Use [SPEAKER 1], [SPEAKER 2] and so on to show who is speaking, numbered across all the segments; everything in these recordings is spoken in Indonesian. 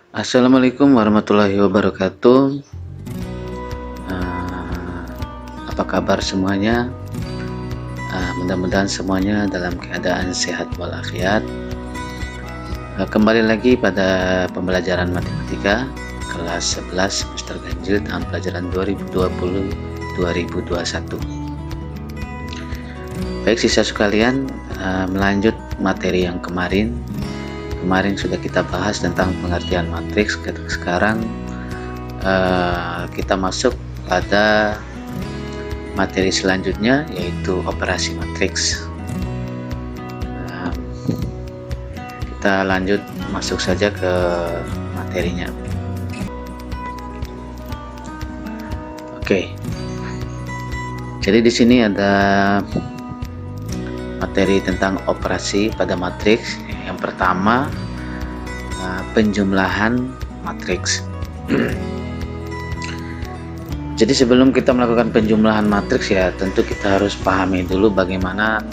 [SPEAKER 1] Assalamualaikum warahmatullahi wabarakatuh. Eh, apa kabar semuanya? Mudah-mudahan semuanya dalam keadaan sehat walafiat. Kembali lagi pada pembelajaran matematika kelas 11 semester ganjil tahun pelajaran 2020-2021. Baik siswa sekalian, melanjut materi yang kemarin sudah kita bahas tentang pengertian matriks. Sekarang kita masuk pada materi selanjutnya, yaitu operasi matriks. Kita lanjut masuk saja ke materinya. Oke. Jadi di sini ada materi tentang operasi pada matriks. Yang pertama, penjumlahan matriks. Jadi sebelum kita melakukan penjumlahan matriks, ya tentu kita harus pahami dulu bagaimana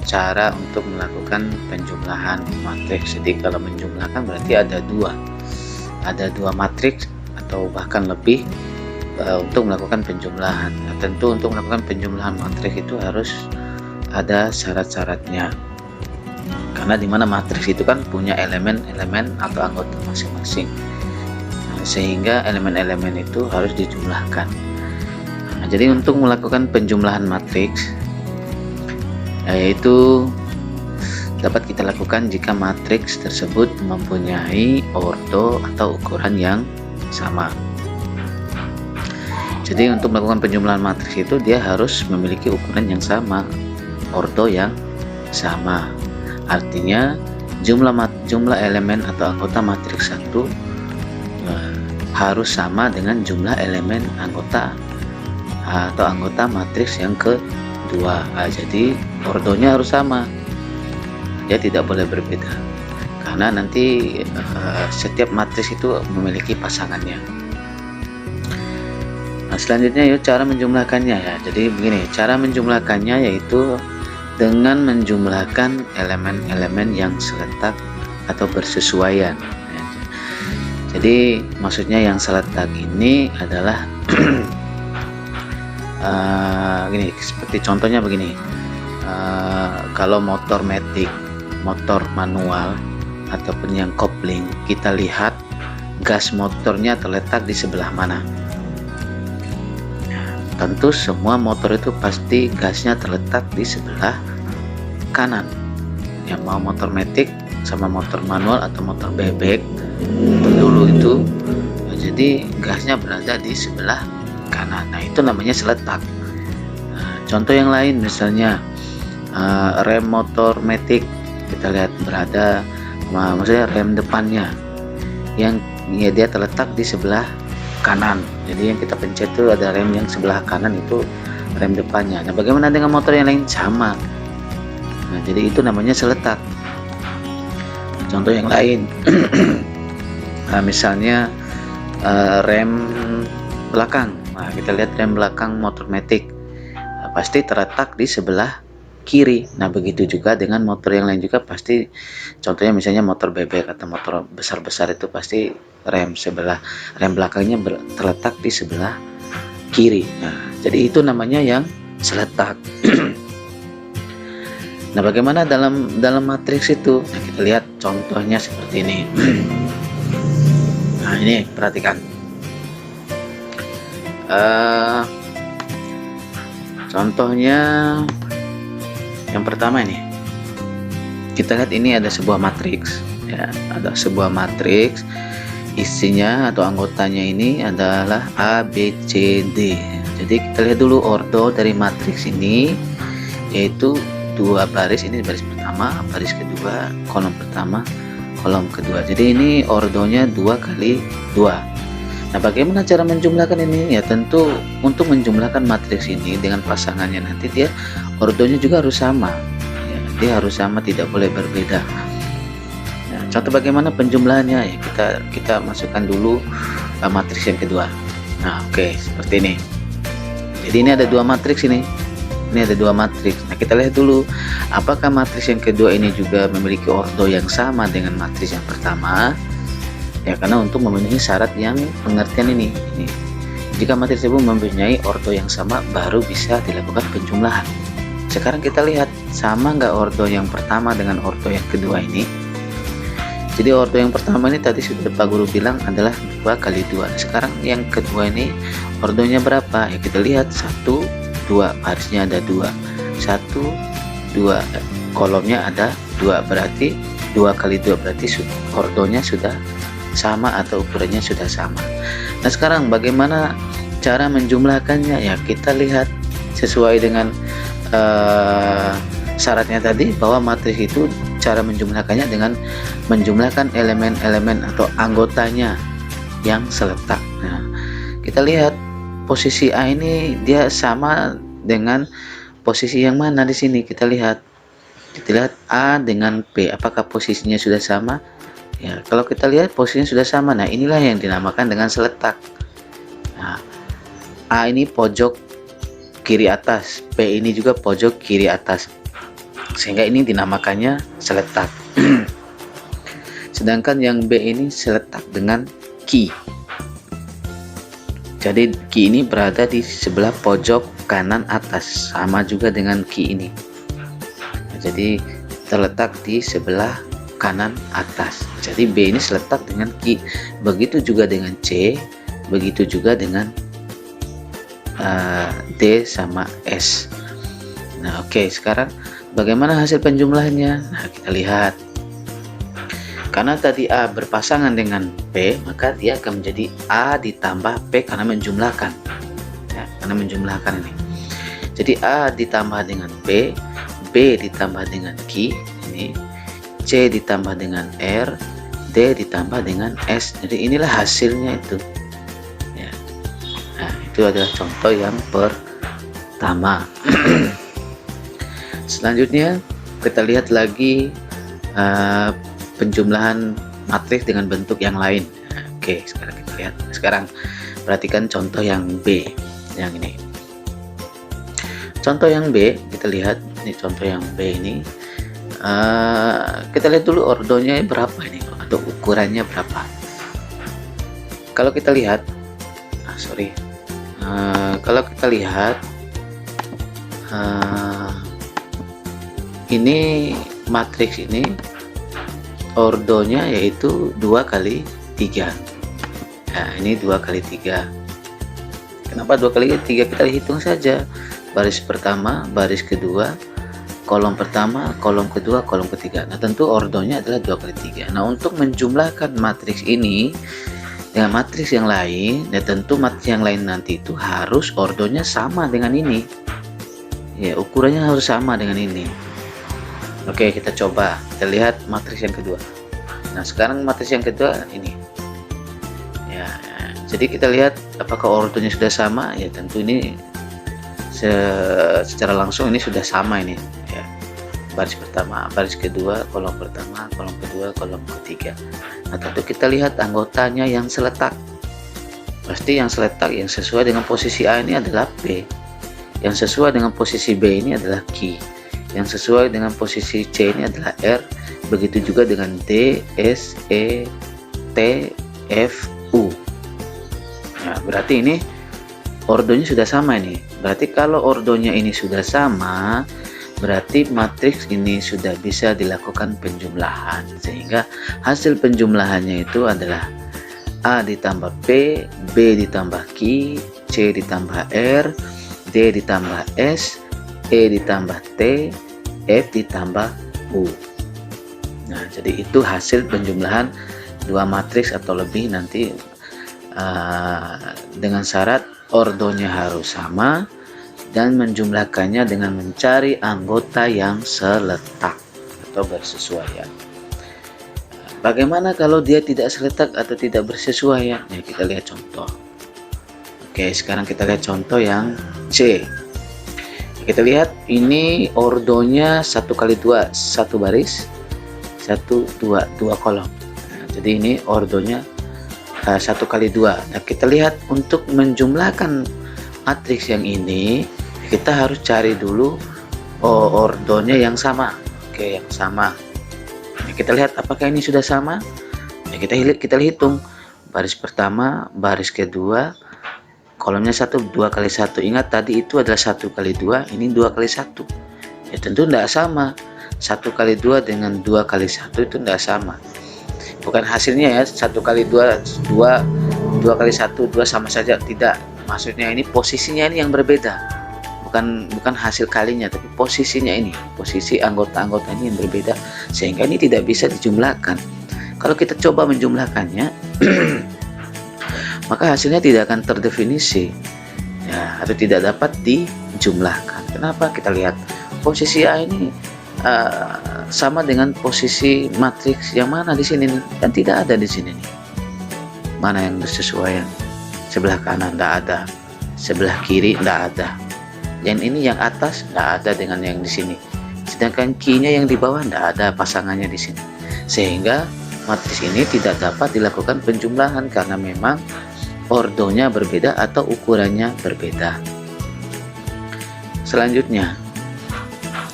[SPEAKER 1] cara untuk melakukan penjumlahan matriks. Jadi kalau menjumlahkan berarti ada dua matriks atau bahkan lebih untuk melakukan penjumlahan. Nah, tentu untuk melakukan penjumlahan matriks itu harus ada syarat-syaratnya, karena dimana matriks itu kan punya elemen-elemen atau anggota masing-masing, sehingga elemen-elemen itu harus dijumlahkan. Nah, jadi untuk melakukan penjumlahan matriks, yaitu dapat kita lakukan jika matriks tersebut mempunyai ordo atau ukuran yang sama. Jadi untuk melakukan penjumlahan matriks itu dia harus memiliki ukuran yang sama, ordo yang sama. Artinya jumlah elemen atau anggota matriks 1 harus sama dengan jumlah elemen anggota atau anggota matriks yang kedua. Jadi ordonya harus sama, dia tidak boleh berbeda, karena nanti setiap matriks itu memiliki pasangannya. Nah, selanjutnya yuk cara menjumlahkannya ya. Jadi begini, cara menjumlahkannya yaitu dengan menjumlahkan elemen-elemen yang seletak atau bersesuaian. Jadi maksudnya yang seletak ini adalah gini, seperti contohnya begini. Kalau motor matic, motor manual ataupun yang kopling, kita lihat gas motornya terletak di sebelah mana. Tentu semua motor itu pasti gasnya terletak di sebelah kanan. Yang mau motor matic sama motor manual atau motor bebek dulu itu, jadi gasnya berada di sebelah kanan. Nah, itu namanya seletak. Contoh yang lain misalnya rem motor matic, kita lihat berada, maksudnya rem depannya yang ya dia terletak di sebelah kanan. Jadi yang kita pencet itu ada rem yang sebelah kanan, itu rem depannya. Nah, bagaimana dengan motor yang lain? Sama. Nah, jadi itu namanya seletak. Contoh yang lain misalnya rem belakang. Nah, kita lihat rem belakang motor matic pasti terletak di sebelah kiri. Nah, begitu juga dengan motor yang lain juga pasti. Contohnya misalnya motor bebek atau motor besar-besar itu pasti rem belakangnya terletak di sebelah kiri. Nah, jadi itu namanya yang seletak. Nah, bagaimana dalam matriks itu? Nah, kita lihat contohnya seperti ini. Nah, ini perhatikan. Contohnya yang pertama ini, kita lihat ini ada sebuah matriks ya, ada sebuah matriks, isinya atau anggotanya ini adalah A, B, C, D. Jadi kita lihat dulu ordo dari matriks ini, yaitu dua baris. Ini baris pertama, baris kedua, kolom pertama, kolom kedua. Jadi ini ordonya 2 kali 2. Nah, bagaimana cara menjumlahkan ini? Ya tentu untuk menjumlahkan matriks ini dengan pasangannya nanti dia ordonya juga harus sama ya, dia harus sama, tidak boleh berbeda. Nah, contoh bagaimana penjumlahannya ya, kita masukkan dulu matriks yang kedua. Nah, oke, seperti ini. Jadi ini ada dua matriks ini. Ini ada dua matriks. Nah, kita lihat dulu apakah matriks yang kedua ini juga memiliki ordo yang sama dengan matriks yang pertama. Ya, karena untuk memenuhi syarat yang pengertian ini. Jika matriks tersebut mempunyai ordo yang sama, baru bisa dilakukan penjumlahan. Sekarang kita lihat sama nggak ordo yang pertama dengan ordo yang kedua ini. Jadi ordo yang pertama ini tadi sudah Pak Guru bilang adalah 2 kali 2. Sekarang yang kedua ini ordonya berapa? Ya kita lihat 1, 2, barisnya ada 2. 1, 2, kolomnya ada 2, berarti 2 kali 2 berarti ordonya sudah sama atau ukurannya sudah sama. Nah sekarang bagaimana cara menjumlahkannya? Ya kita lihat sesuai dengan syaratnya tadi, bahwa matriks itu cara menjumlahkannya dengan menjumlahkan elemen-elemen atau anggotanya yang seletak. Nah kita lihat posisi A ini dia sama dengan posisi yang mana di sini. Kita lihat A dengan P, apakah posisinya sudah sama? Ya, kalau kita lihat posisinya sudah sama. Nah, inilah yang dinamakan dengan seletak. Nah, A ini pojok kiri atas, P ini juga pojok kiri atas. Sehingga ini dinamakannya seletak. Sedangkan yang B ini seletak dengan Q. Jadi Q ini berada di sebelah pojok kanan atas, sama juga dengan Q ini. Nah, jadi terletak di sebelah kanan atas. Jadi B ini seletak dengan Q. Begitu juga dengan C, begitu juga dengan D sama S. Nah oke, sekarang bagaimana hasil penjumlahannya? Nah kita lihat, karena tadi A berpasangan dengan P, maka dia akan menjadi A ditambah P karena menjumlahkan ya, karena menjumlahkan ini. Jadi A ditambah dengan P, B ditambah dengan Q ini, C ditambah dengan R, D ditambah dengan S. Jadi inilah hasilnya itu ya. Nah itu adalah contoh yang pertama. Selanjutnya kita lihat lagi penjumlahan matriks dengan bentuk yang lain. Nah, oke, sekarang kita lihat. Sekarang perhatikan contoh yang B, yang ini. Contoh yang B, kita lihat ini contoh yang B ini. Kita lihat dulu ordonya berapa ini atau ukurannya berapa. Kalau kita lihat, kalau kita lihat ini matriks ini ordonya yaitu 2 kali 3. Nah ini 2 kali 3. Kenapa 2 kali 3? Kita hitung saja baris pertama, baris kedua, kolom pertama, kolom kedua, kolom ketiga. Nah tentu ordonya adalah 2 kali 3. Nah untuk menjumlahkan matriks ini dengan matriks yang lain, ya tentu matriks yang lain nanti itu harus ordonya sama dengan ini ya, ukurannya harus sama dengan ini. Oke, kita coba, kita lihat matriks yang kedua. Nah sekarang matriks yang kedua ini ya, jadi kita lihat apakah ordonya sudah sama. Ya tentu ini secara langsung ini sudah sama ini ya, baris pertama, baris kedua, kolom pertama, kolom kedua, kolom ketiga. Nah tentu kita lihat anggotanya yang seletak. Pasti yang seletak yang sesuai dengan posisi A ini adalah P, yang sesuai dengan posisi B ini adalah Q, yang sesuai dengan posisi C ini adalah R, begitu juga dengan D, S, E, T, F, U. Nah berarti ini ordonya sudah sama ini. Berarti kalau ordonya ini sudah sama, berarti matriks ini sudah bisa dilakukan penjumlahan, sehingga hasil penjumlahannya itu adalah A ditambah P, B ditambah Q, C ditambah R, D ditambah S, E ditambah T, F ditambah U. Nah jadi itu hasil penjumlahan 2 matriks atau lebih nanti dengan syarat ordonya harus sama dan menjumlahkannya dengan mencari anggota yang seletak atau bersesuaian. Bagaimana kalau dia tidak seletak atau tidak bersesuaian? Ya kita lihat contoh. Oke, sekarang kita lihat contoh yang C. Kita lihat ini ordonya 1 kali 2, 1 baris, 1, 2 kolom. Nah, jadi ini ordonya 1 kali 2. Nah kita lihat untuk menjumlahkan matriks yang ini kita harus cari dulu ordonya yang sama. Oke, yang sama. Nah, kita lihat apakah ini sudah sama. Ya, kita hitung baris pertama, baris kedua, kolomnya 1, 2 kali 1. Ingat tadi itu adalah 1 kali 2, ini 2 kali 1. Ya tentu tidak sama. 1 kali 2 dengan 2 kali 1 itu tidak sama. Bukan hasilnya ya, 1 kali 2, 2 kali 1, 2 sama saja, tidak. Maksudnya ini posisinya ini yang berbeda. Bukan hasil kalinya, tapi posisinya ini, posisi anggota-anggota ini yang berbeda, sehingga ini tidak bisa dijumlahkan. Kalau kita coba menjumlahkannya, maka hasilnya tidak akan terdefinisi ya, atau tidak dapat dijumlahkan. Kenapa? Kita lihat posisi A ini sama dengan posisi matriks yang mana di sini nih? Kan tidak ada di sini nih. Mana yang bersesuaian? Sebelah kanan tidak ada, sebelah kiri tidak ada. Yang ini yang atas tidak ada dengan yang di sini. Sedangkan key-nya yang di bawah tidak ada pasangannya di sini. Sehingga matriks ini tidak dapat dilakukan penjumlahan karena memang ordonya berbeda atau ukurannya berbeda. Selanjutnya,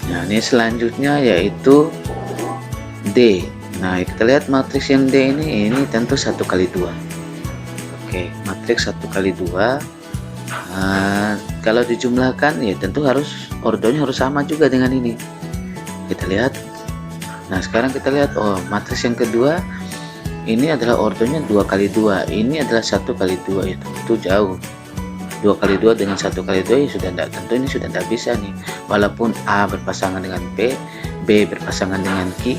[SPEAKER 1] nah ini selanjutnya yaitu D. Nah kita lihat matriks yang D ini tentu 1 kali 2. Oke, matriks 1 kali 2. Kalau dijumlahkan ya tentu harus ordonya harus sama juga dengan ini. Kita lihat. Nah sekarang kita lihat, oh matriks yang kedua ini adalah ordonya 2 kali 2, ini adalah 1 kali 2, ya tentu jauh. 2 kali 2 dengan 1 kali 2 ya sudah tidak, tentu ini sudah tidak bisa nih. Walaupun A berpasangan dengan B, B berpasangan dengan Q,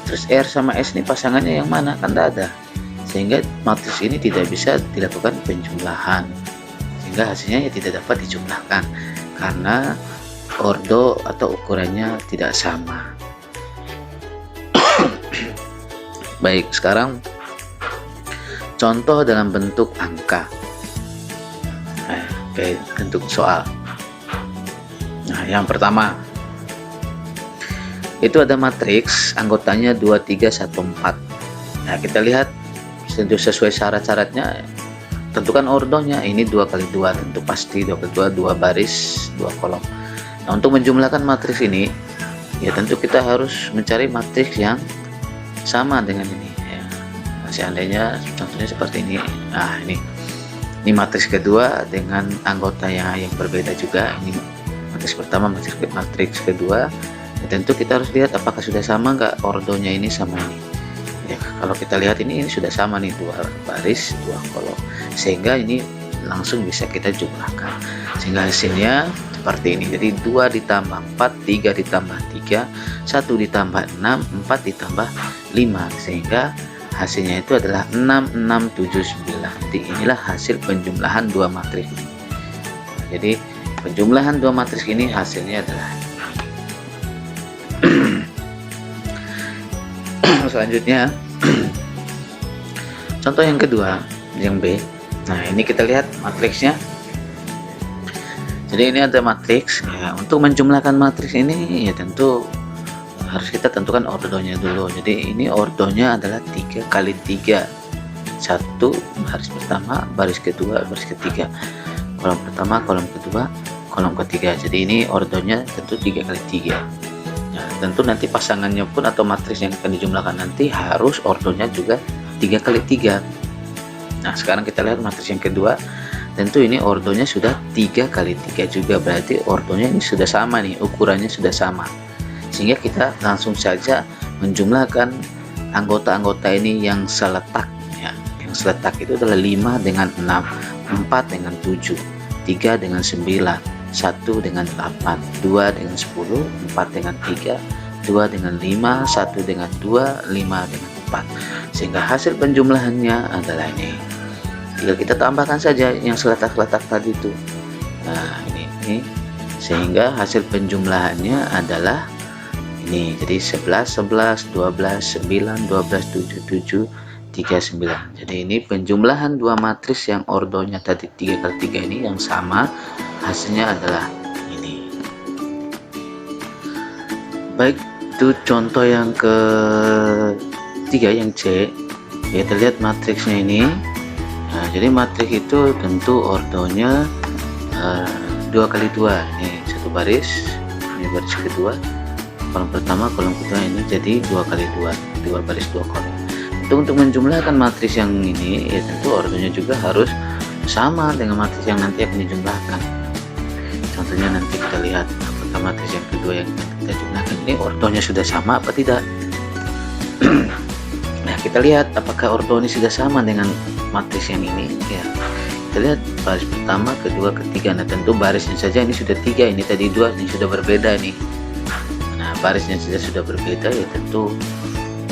[SPEAKER 1] terus R sama S ini pasangannya yang mana? Kan tidak ada. Sehingga matriks ini tidak bisa dilakukan penjumlahan. Sehingga hasilnya ya tidak dapat dijumlahkan karena ordo atau ukurannya tidak sama. Baik, sekarang contoh dalam bentuk angka. Bentuk soal. Nah, yang pertama itu ada matriks anggotanya 2, 3, 1, 4. Nah, kita lihat tentu sesuai syarat-syaratnya, tentukan ordonya. Ini 2 kali 2, tentu pasti 2 kali 2, 2 baris, 2 kolom. Nah, untuk menjumlahkan matriks ini ya tentu kita harus mencari matriks yang sama dengan ini ya. Seandainya contohnya seperti ini. Nah, ini matriks kedua dengan anggota yang berbeda juga. Ini matriks pertama, matriks kedua. Ya, tentu kita harus lihat apakah sudah sama nggak ordonya ini sama ini. Ya, kalau kita lihat ini sudah sama nih, 2 baris 2 kolom, sehingga ini langsung bisa kita jumlahkan sehingga hasilnya seperti ini. Jadi 2 ditambah 4, 3 ditambah 3, 1 ditambah 6, 4 ditambah 5, sehingga hasilnya itu adalah 6, 6, 7, 9. Jadi inilah hasil penjumlahan 2 matriks ini. Nah, jadi penjumlahan 2 matriks ini hasilnya adalah selanjutnya contoh yang kedua, yang B. Nah ini kita lihat matriksnya. Jadi ini ada matriks ya. Untuk menjumlahkan matriks ini ya tentu harus kita tentukan ordonya dulu. Jadi ini ordonya adalah 3 kali 3, 1 baris pertama, baris kedua, baris ketiga, kolom pertama, kolom kedua, kolom ketiga. Jadi ini ordonya tentu 3 kali 3. Nah, tentu nanti pasangannya pun atau matriks yang akan dijumlahkan nanti harus ordonya juga 3 kali 3. Nah sekarang kita lihat matriks yang kedua, tentu ini ordonya sudah 3 kali 3 juga, berarti ordonya ini sudah sama nih, ukurannya sudah sama, sehingga kita langsung saja menjumlahkan anggota-anggota ini yang seletak ya. Yang seletak itu adalah 5 dengan 6, 4 dengan 7, 3 dengan 9, 1 dengan 8, 2 dengan 10, 4 dengan 3, 2 dengan 5, 1 dengan 2, 5 dengan 4, sehingga hasil penjumlahannya adalah ini. Tinggal kita tambahkan saja yang seletak-seletak tadi itu. Nah ini sehingga hasil penjumlahannya adalah ini. Jadi 11, 11, 12, 9, 12, 7, 7, 3, 9. Jadi ini penjumlahan 2 matriks yang ordonya tadi 3 kali 3 ini yang sama, hasilnya adalah ini. Baik, itu contoh yang ketiga, yang C. Ya, kita lihat matriksnya ini. Nah, jadi matriks itu tentu ordonya 2 kali 2. Ini 1 baris, ini baris kedua, kolom pertama, kolom kedua, ini jadi 2 kali 2, 2 baris 2 kolom. Untuk menjumlahkan matriks yang ini, ya tentu ordonya juga harus sama dengan matriks yang nanti akan dijumlahkan. Contohnya nanti kita lihat apakah matriks yang kedua yang kita jumlahkan ini ordonya sudah sama apa tidak. Nah, kita lihat apakah ordo ini sudah sama dengan matriks yang ini. Ya, kita lihat baris pertama, kedua, ketiga. Nah, tentu barisnya saja ini sudah 3, ini tadi 2, ini sudah berbeda nih. Nah, barisnya sudah berbeda, ya tentu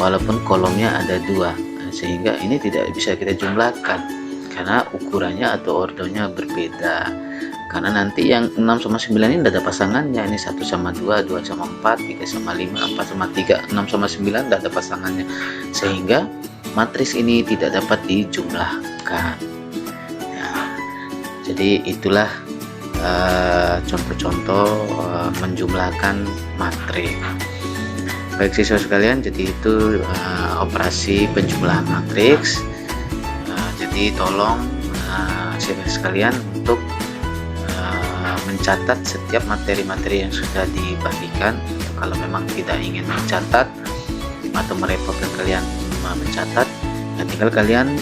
[SPEAKER 1] walaupun kolomnya ada 2, sehingga ini tidak bisa kita jumlahkan karena ukurannya atau ordonya berbeda. Karena nanti yang 6 sama 9 ini tidak ada pasangannya, ini 1 sama 2, 2 sama 4, 3 sama 5, 4 sama 3, 6 sama 9 tidak ada pasangannya, sehingga matriks ini tidak dapat dijumlahkan. Ya, jadi itulah contoh-contoh menjumlahkan matriks. Baik siswa sekalian, jadi itu operasi penjumlahan matriks. Jadi tolong siswa sekalian untuk mencatat setiap materi-materi yang sudah dibagikan. Kalau memang tidak ingin mencatat atau merepotkan kalian mencatat, ya tinggal kalian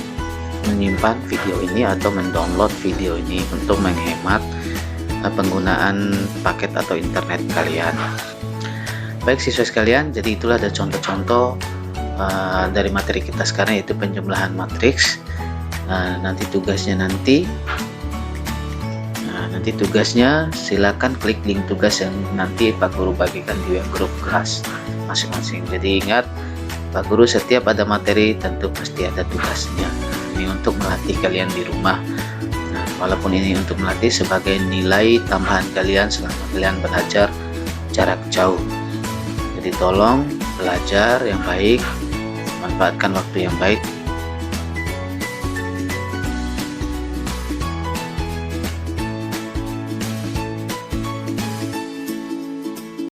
[SPEAKER 1] menyimpan video ini atau mendownload video ini untuk menghemat penggunaan paket atau internet kalian. Baik siswa sekalian, jadi itulah ada contoh-contoh dari materi kita sekarang, yaitu penjumlahan matriks. Nanti tugasnya silakan klik link tugas yang nanti Pak Guru bagikan di web grup kelas masing-masing. Jadi ingat, Pak Guru setiap ada materi tentu pasti ada tugasnya. Ini untuk melatih kalian di rumah. Nah, walaupun ini untuk melatih sebagai nilai tambahan kalian selama kalian belajar jarak jauh. Jadi tolong belajar yang baik, manfaatkan waktu yang baik